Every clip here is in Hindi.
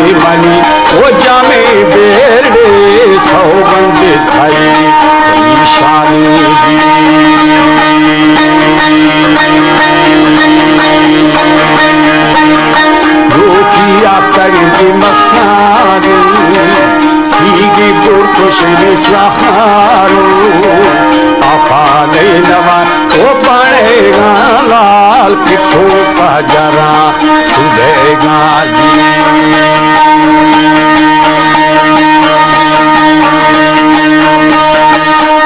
मनी ओ जामे बेरे सौगंध थाई निशानी रोकिया करेंगे मसानी सीगी पुरकुशन सहारो अफाले नवा ओ पड़ेगा लाल किठो का जरा सुधेगा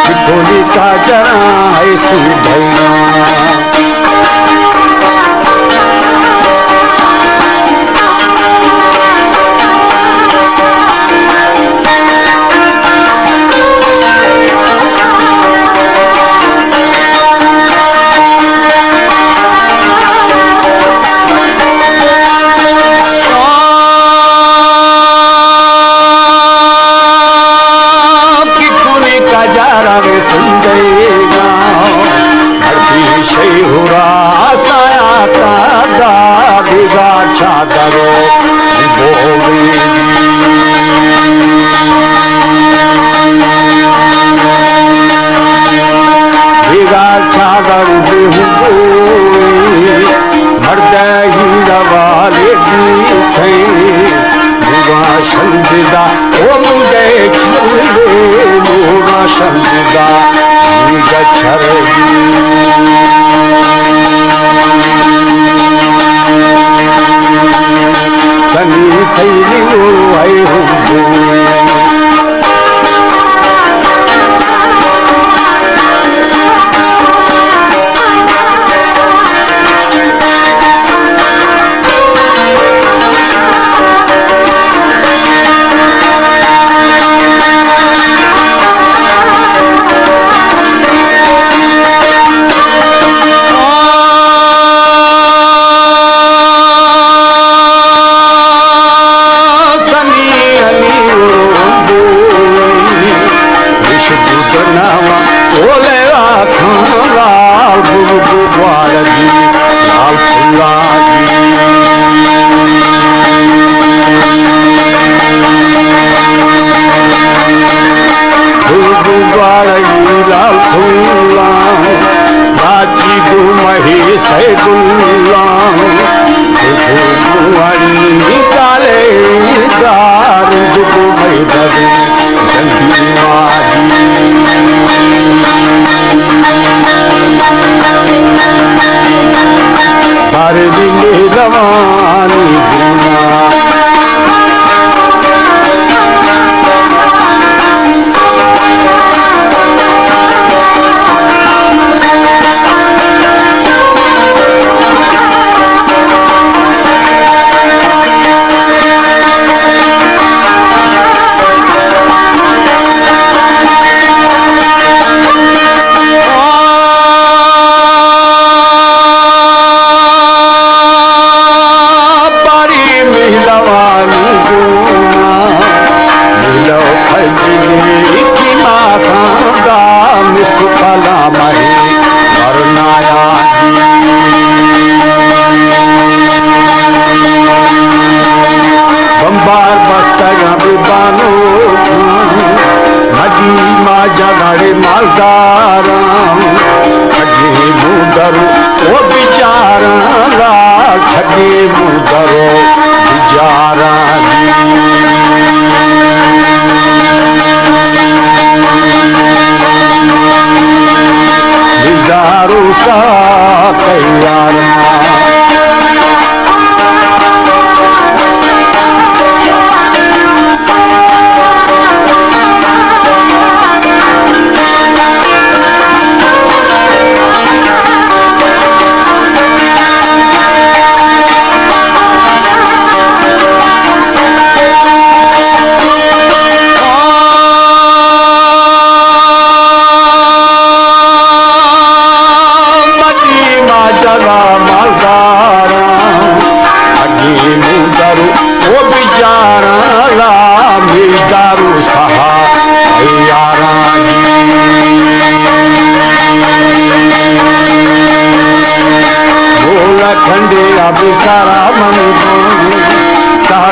किठोली का जरा है सुधेगा चादरो बिगा चादर मर्द ही रवाले शंदा ओ मुझे छा शंदा सनी थैली आई हूँ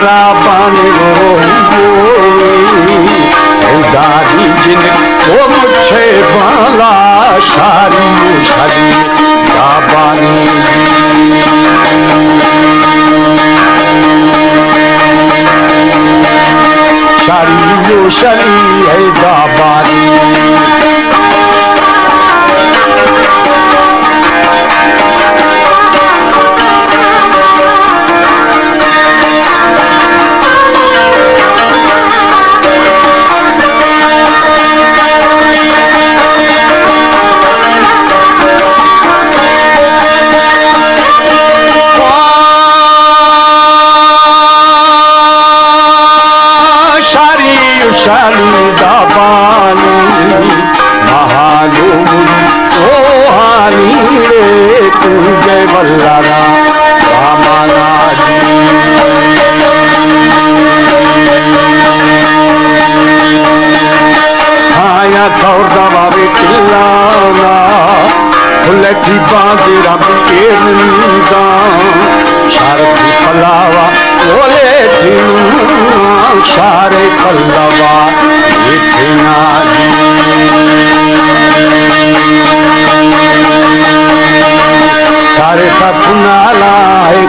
सारा पानी दादी जिन वो मुझे बाला शारी शादी दाबानी शारी जो शरी है दाबानी शाली दाबानी महालू ओ हानी रे तुझे बल्लारा रामाना जी हाया थोड़ दबा भी चिल्लाना फुलठी बांधे रब के निंदा शारदी फलावा बोले सारे कल्लवा इतना सारे सपना लाए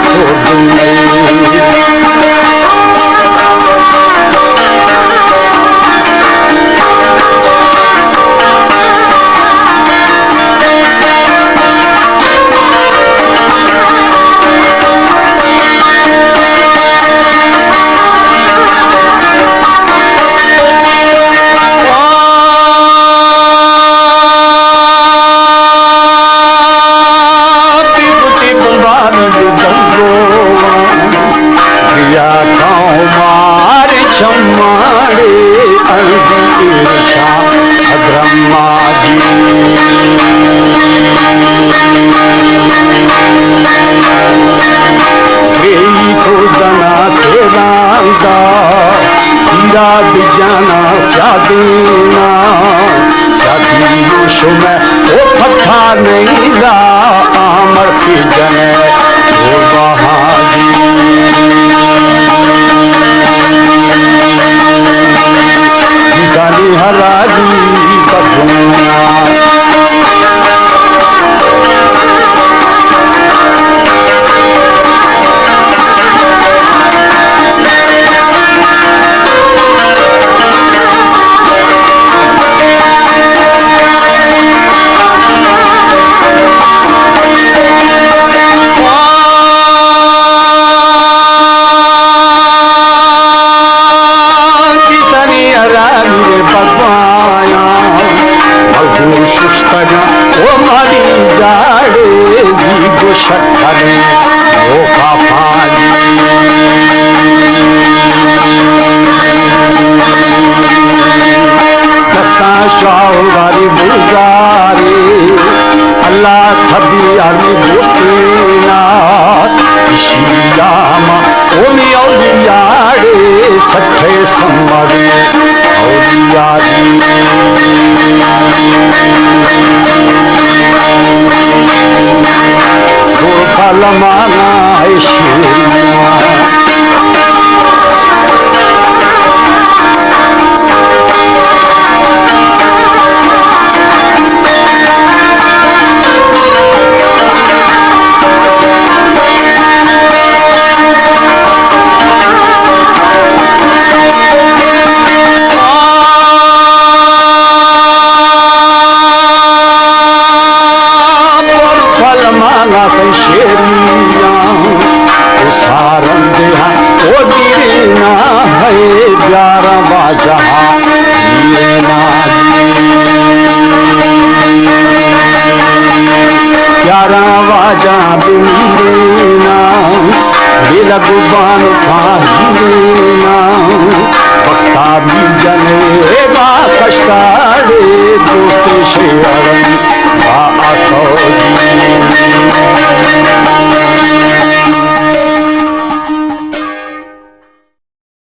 चमाड़े ब्रह्मा जी तो जना तेरा हीरा बिजाना शादीना शादी में वो पत्था नहीं ला आमर की जने वो बहादी गाली हराजी कबूना ओ मारी जाड़े जीगो शक्करे ओ पापाली दस्ता शाह वाली बुलगारी अल्लाह थबी आली दोस्तीना शीरामा ओमी औलियाड़े सठे संवरे औलियादी लमाना है शेरिया सारन देहा ओ दीना है प्यारा बाजा प्यारा बाजा बिना लगुबान खाना पक्का भी जने बा कष्टाड़े दोस्त शेरन